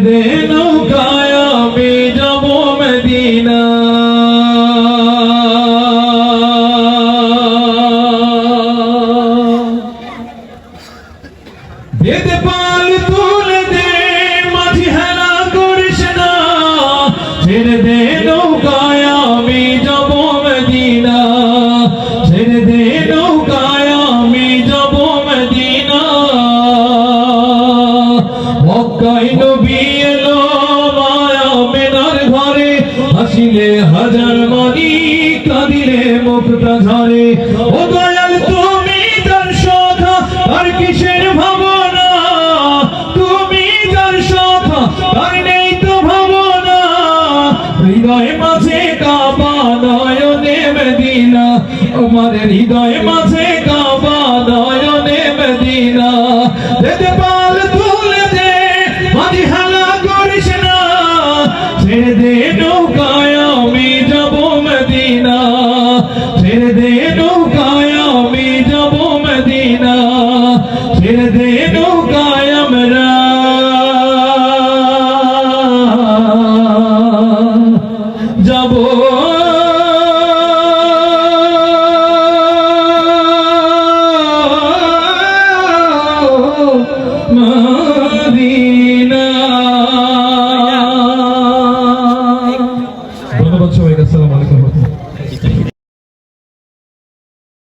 দে নৌকায় আমি যাব মদিনা। বেদে পাল তুলে দে মাঝি হেলা করিস না, ছেড়ে দে নৌকায় আমি যাব মদিনা, ছেড়ে দে নৌকায় আমি যাব মদিনা। মক্কায় নবী এলো মায়া মেনার ঘরে, হাসিলে হাজার মানি কাঁদিলে মুক্তা ঝরে। ও দয়াল তুমি তার সখা আর কিসের ভাবনা, তুমি তার সখা আর নেই তো ভাবনা। হৃদয় মাঝে কাবা নয়নে মদিনা, আমার হৃদয় মাঝে কাবা নয়নে মদিনা। যেতে পাল তুলে দে মাঝি হেলা করিস না, ছেড়ে দে নৌকায় আমি যাব মদিনা, ছেড়ে দে নৌকায় আমি যাব মদিনা, ছেড়ে দে